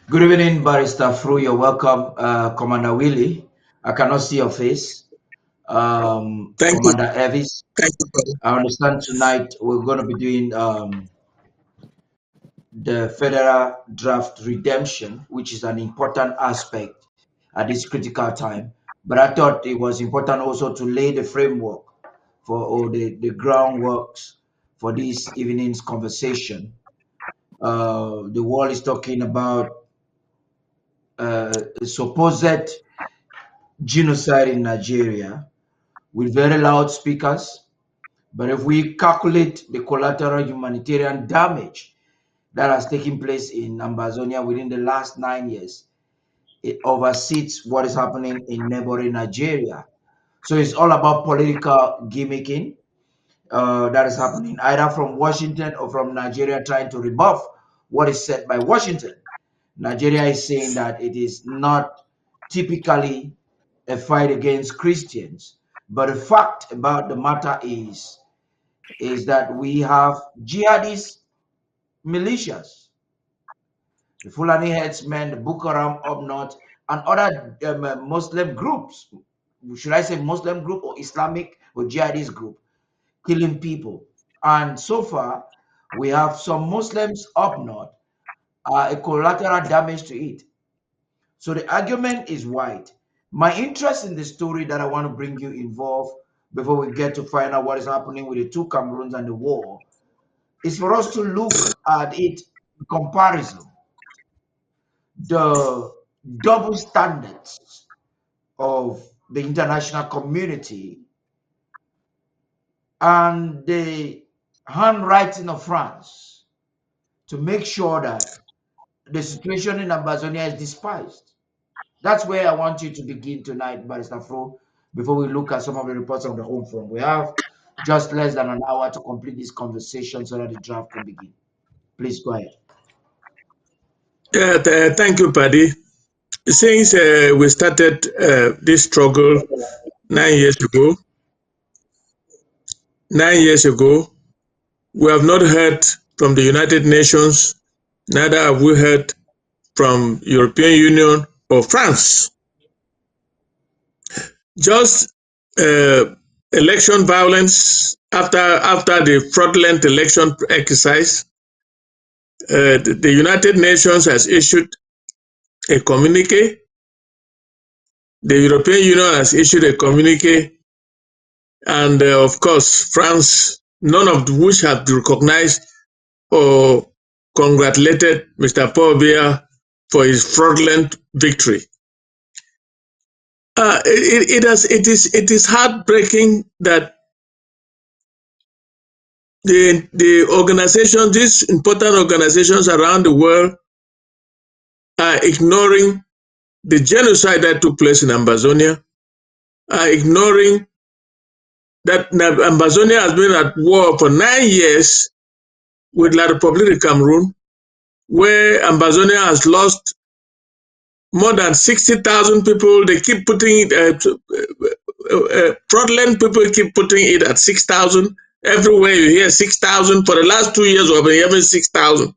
Good evening, Barrister Fru. You're welcome, Commander Willie. I cannot see your face. Thank you. Commander Evis. Thank you, brother. I understand tonight we're going to be doing the federal draft redemption, which is an important aspect at this critical time. But I thought it was important also to lay the framework for all the groundworks for this evening's conversation. The world is talking about supposed genocide in Nigeria with very loud speakers. But if we calculate the collateral humanitarian damage that has taken place in Ambazonia within the last 9 years, it oversees what is happening in neighboring Nigeria. So it's all about political gimmicking that is happening either from Washington or from Nigeria trying to rebuff what is said by Washington. Nigeria is saying that it is not typically a fight against Christians. But the fact about the matter is that we have jihadist militias, the Fulani headsmen, the Boko Haram up north, and other Muslim groups. Should I say Muslim group or Islamic or jihadist group killing people? And so far, we have some Muslims up north, a collateral damage to it. So the argument is wide. My interest in the story that I want to bring you involved before we get to find out what is happening with the two Cameroons and the war is for us to look at it in comparison, the double standards of the international community and the handwriting of France to make sure that the situation in Amazonia is despised. That's where I want you to begin tonight, Barrister Fro, before we look at some of the reports of the home front. We have just less than an hour to complete this conversation so that the draft can begin. Please go ahead. Yeah, thank you, Paddy. Since we started this struggle 9 years ago, 9 years ago, we have not heard from the United Nations, neither have we heard from European Union or France. Just election violence after the fraudulent election exercise. The United Nations has issued a communique. The European Union has issued a communique, and of course, France, none of which have recognized or congratulated Mr. Paul Biya for his fraudulent victory. It is heartbreaking that the organizations, these important organizations around the world, are ignoring the genocide that took place in Ambazonia, are ignoring that Ambazonia has been at war for 9 years with La République de Cameroon, where Ambazonia has lost more than 60,000 people. They keep putting fraudulent people keep putting it at 6,000. Everywhere you hear 6,000. For the last 2 years, we've been hearing 6,000.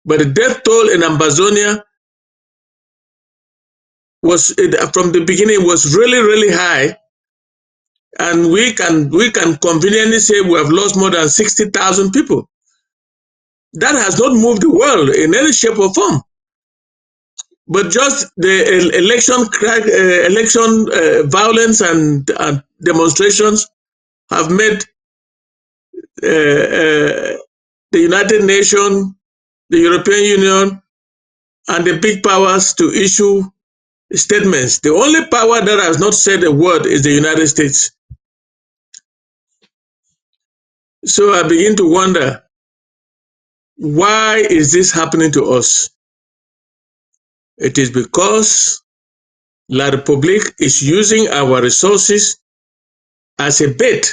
But the death toll in Ambazonia was, from the beginning, was really, really high. And we can conveniently say we have lost more than 60,000 people. That has not moved the world in any shape or form. But just the election violence and demonstrations have made the United Nations, the European Union, and the big powers to issue statements. The only power that has not said a word is the United States. So I begin to wonder, why is this happening to us? It is because La République is using our resources as a bait.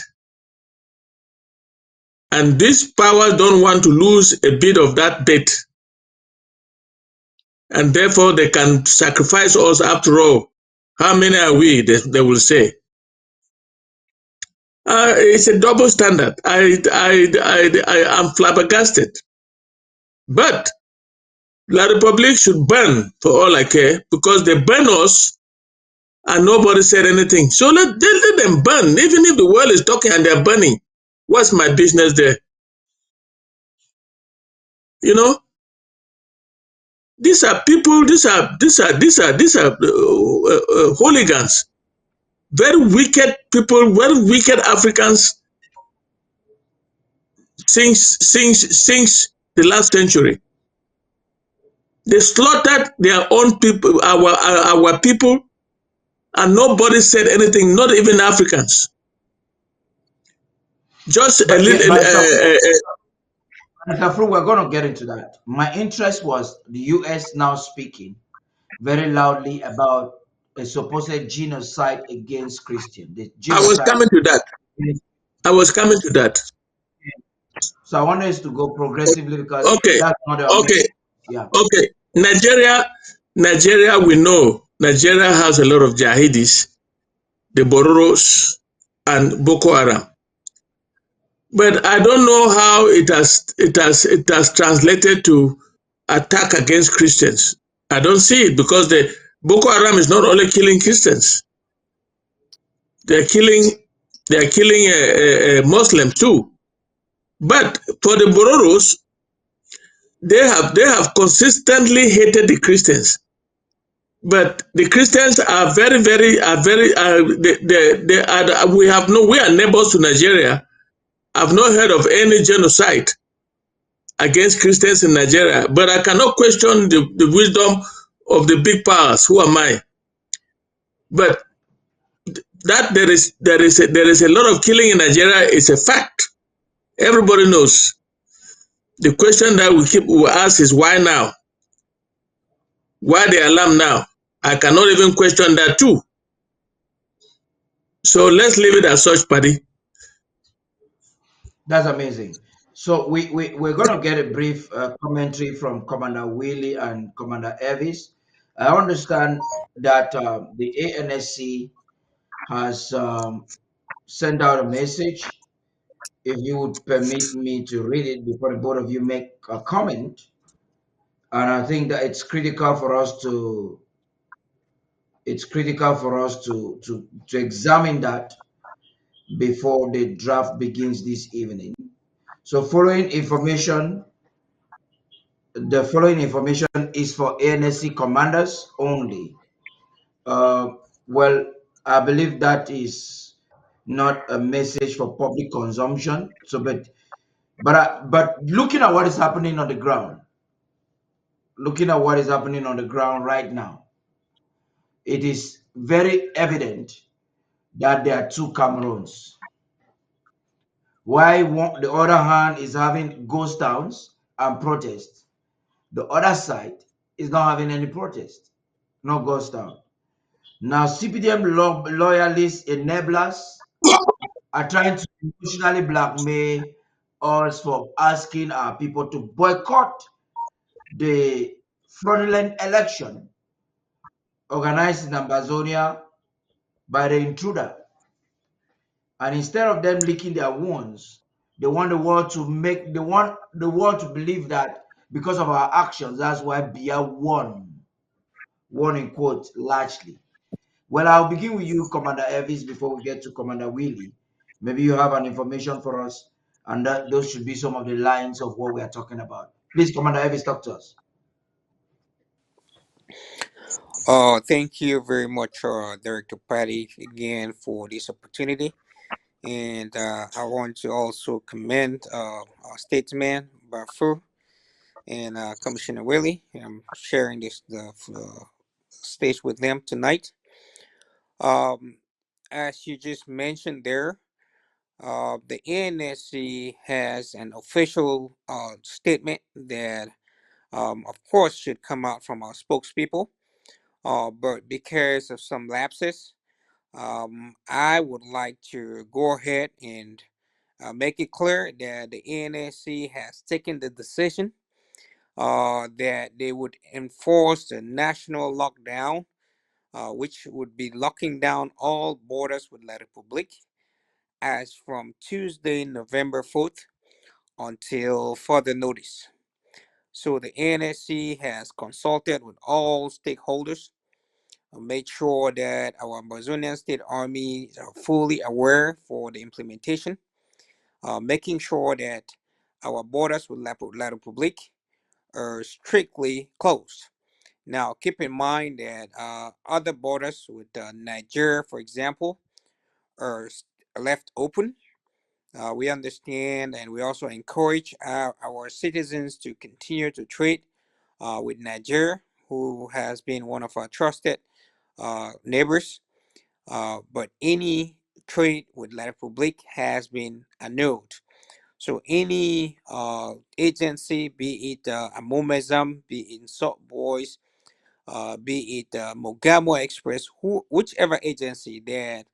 And these powers don't want to lose a bit of that bait. And therefore they can sacrifice us after all. How many are we? They will say. It's a double standard. I am flabbergasted. But La Republic should burn for all I care because they burn us and nobody said anything. So let them burn. Even if the world is talking and they're burning, what's my business there? You know, these are people. These are hooligans. Very wicked people. Very wicked Africans since the last century. They slaughtered their own people, our people, and nobody said anything. Not even Africans. Just a But yeah, little. Mr. Fru, we're going to get into that. My interest was the U.S. now speaking very loudly about a supposed genocide against Christians. The I was genocide. coming to that. I was coming to that. So I want us to go progressively because Okay, that's not our main. okay, Yeah. okay. Nigeria, we know Nigeria has a lot of jihadis, the Bororos and Boko Haram. But I don't know how it has translated to attack against Christians. I don't see it because the Boko Haram is not only killing Christians; they're killing Muslims too. But for the Bororos, they have consistently hated the Christians. But the Christians are very they are we are neighbors to Nigeria. I've not heard of any genocide against Christians in Nigeria, but I cannot question the wisdom of the big powers. Who am I? But that there is a lot of killing in Nigeria is a fact. Everybody knows. The question that we ask is why now? Why the alarm now? I cannot even question that too. So let's leave it as such, Paddy. That's amazing. So we're going to get a brief commentary from Commander Willie and Commander Evis. I understand that the ANSC has sent out a message. If you would permit me to read it before the both of you make a comment, and I think that it's critical for us to examine that before the draft begins this evening. So the following information is for ANSC commanders only. Uh, well, I believe that is not a message for public consumption. So, but looking at what is happening on the ground, right now, it is very evident that there are two Cameroons. Why the other hand is having ghost towns and protests, the other side is not having any protest, no ghost town. Now, CPDM loyalists, enablers are trying to emotionally blackmail us for asking our people to boycott the fraudulent election organized in Amazonia by the intruder. And instead of them licking their wounds, they want the world to believe that because of our actions, that's why Bia won in quotes largely. Well, I'll begin with you, Commander Evis, before we get to Commander Willie. Maybe you have an information for us, and those should be some of the lines of what we are talking about. Please, Commander Evis, talk to us. Thank you very much, Director Patty, again for this opportunity. And I want to also commend our statesman, Bafu, and Commissioner Willie. I'm sharing the stage with them tonight. Um, as you just mentioned there, the NSC has an official statement that, of course, should come out from our spokespeople. But because of some lapses, I would like to go ahead and make it clear that the NSC has taken the decision that they would enforce the national lockdown, which would be locking down all borders with La Republique as from Tuesday, November 4th until further notice. So the ANSC has consulted with all stakeholders, made sure that our Amazonian State Army are fully aware for the implementation, making sure that our borders with La Republique are strictly closed. Now, keep in mind that other borders with Nigeria, for example, are left open. We understand and we also encourage our citizens to continue to trade with Nigeria, who has been one of our trusted neighbors. But any trade with La Republique has been annulled. So any agency, be it Amomezam, be it Salt Boys, be it Mogamo Express, whichever agency that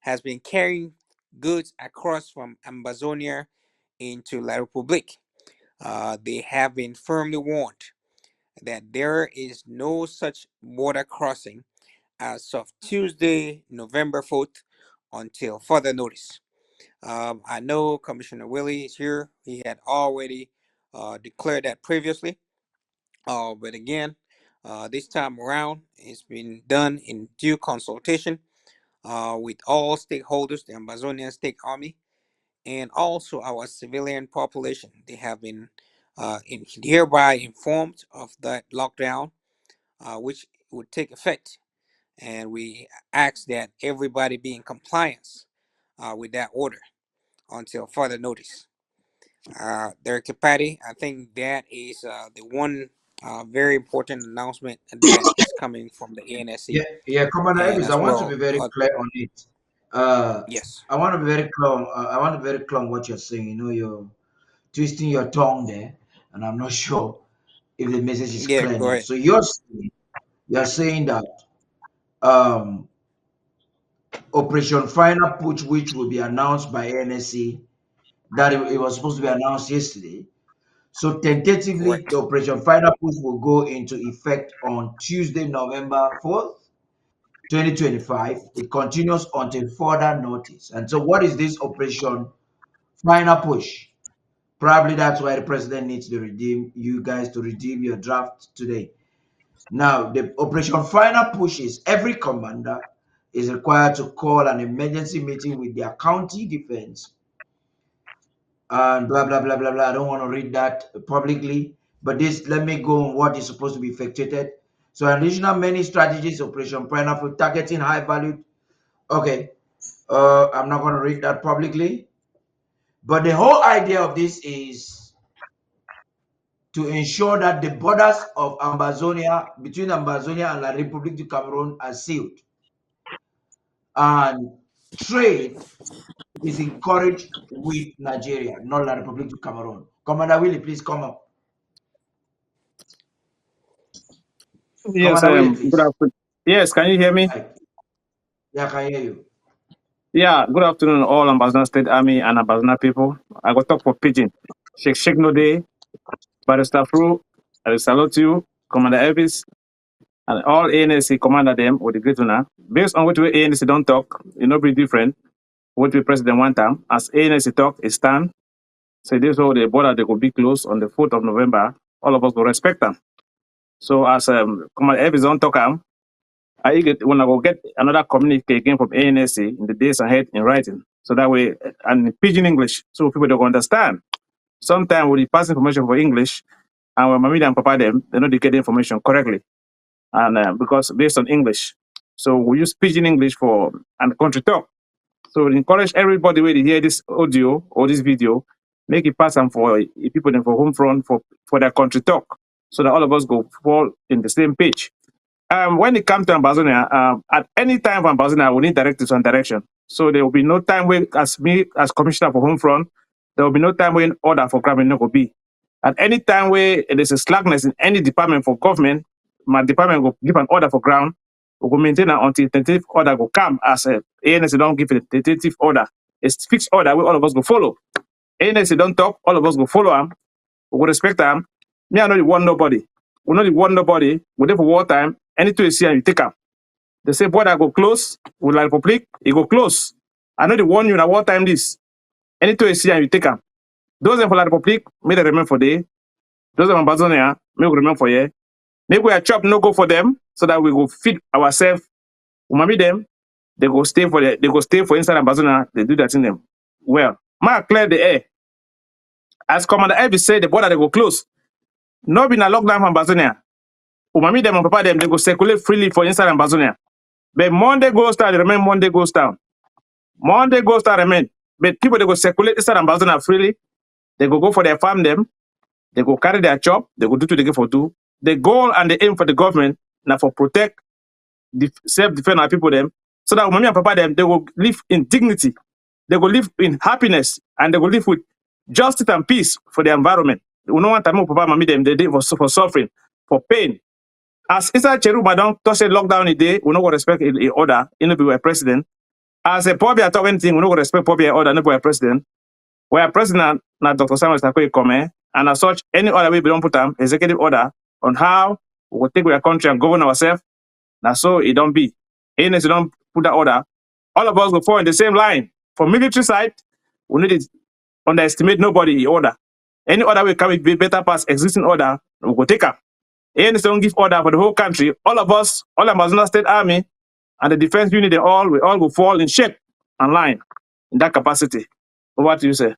has been carrying goods across from Amazonia into La Republique, they have been firmly warned that there is no such border crossing as of Tuesday, November 4th, until further notice. I know Commissioner Willie is here. He had already declared that previously. But again, this time around, it's been done in due consultation with all stakeholders, the Amazonian State Army, and also our civilian population. They have been hereby informed of that lockdown, which would take effect. And we ask that everybody be in compliance with that order until further notice. Director Patty, I think that is the one very important announcement that is coming from the ANSC, Commander and Evans, I as want to be well, very clear on it. Uh, yes, I want to be very clear. I want to be very clear on what you're saying. You know, you're twisting your tongue there, and I'm not sure if the message is yeah, clear go enough. ahead. So you're saying that um, Operation Final Push, which will be announced by NSC, that it was supposed to be announced yesterday. So tentatively, the Correct. Operation Final Push will go into effect on Tuesday, November 4th, 2025. It continues until further notice. And so, what is this Operation Final Push? Probably that's why the president needs to redeem you guys to redeem your draft today. Now, the Operation Final Push is every commander is required to call an emergency meeting with their county defense and blah blah blah blah blah. I don't want to read that publicly, but this let me go on what is supposed to be effectuated. So additional many strategies, Operation Pineapple, targeting high value. Okay, I'm not going to read that publicly, but the whole idea of this is to ensure that the borders of Ambazonia, between Ambazonia and La République du Cameroon, are sealed, and trade is encouraged with Nigeria, not La République du Cameroon. Commander Willie, please come up. Yes, Commander Willie, good please. afternoon. Yes, can you hear me? Right. Yeah, I can hear you. Yeah, good afternoon, all Ambassador State Army and Ambassador people. I got talk for Pigeon. Sheikh No Day, Barrister Fru, I salute you, Commander Elvis, and all ANC commander them with the great honor. Based on what we ANC don't talk, it not be different. What we president one time, as ANC talk, it stand. So this is how the border they could be closed on the 4th of November. All of us will respect them. So as Commander Elvis don't talk, I get when I go get another communique again from ANSC in the days ahead in writing. So that way, and in pidgin English, so people don't understand. Sometimes we pass information for English, and when Mamida and Papa them, they know they get the information correctly, and because based on English. So we use pidgin English for and country talk. So we encourage everybody when they hear this audio or this video, make it pass them for people in for home front for their country talk, so that all of us go fall in the same page. When it comes to Ambazonia, at any time for Ambazonia, we need directives on direction. So there will be no time where, as me, as commissioner for Home Front, there will be no time when order for grabbing no go be. At any time where there's a slackness in any department for government, my department will give an order for ground. We will maintain it until tentative order will come. As a ANC don't give a tentative order, it's fixed order where all of us go follow. ANC don't talk, all of us go follow them. We will respect them. Me, I know the one nobody. We know the one nobody. We there for wartime. Anything you see and you take up. They say border go close with La Republic, it go close. I know they warn you that wartime this. Anything you see and you take up. Those for La Republic, may they remain for day. Those of Ambazonia, make we remain for here. Make we a chop no go for them so that we go feed ourselves. Umami them, they go stay for inside Ambazonia, they do that in them. Well, ma clear the air. As Commander Evie said, the border they go close. No be na lockdown for Ambazonia. Umami them and papa them, they go circulate freely for inside Ambazonia. But Monday goes down, they remain Monday goes down. Monday goes down, remain. But people they go circulate inside Ambazonia freely. They go for their farm them. They go carry their chop. They go do to the give for do. The goal and the aim for the government now for protect, self-defend our people them. So that mommy and papa them, they will live in dignity. They will live in happiness. And they will live with justice and peace for the environment. We don't want to papa mommy them, they live for suffering, for pain. As inside Cheruma don't touch a lockdown a day, we don't go respect the order, you know, be a president. As a poor talk anything, we don't go respect poor order, no be a president. Where president na Dr. Samuel Stakwe come, and as such, any other way we don't put an executive order on how we will take our country and govern ourselves. Now so it don't be. Even if you don't put that order, all of us go fall in the same line. For military side, we need to underestimate nobody in order. Any other way can be better past existing order, we go take up. Even if you don't give order for the whole country, all of us, all Amazon State Army and the defense unit, we all go fall in shape and line in that capacity. What do you say?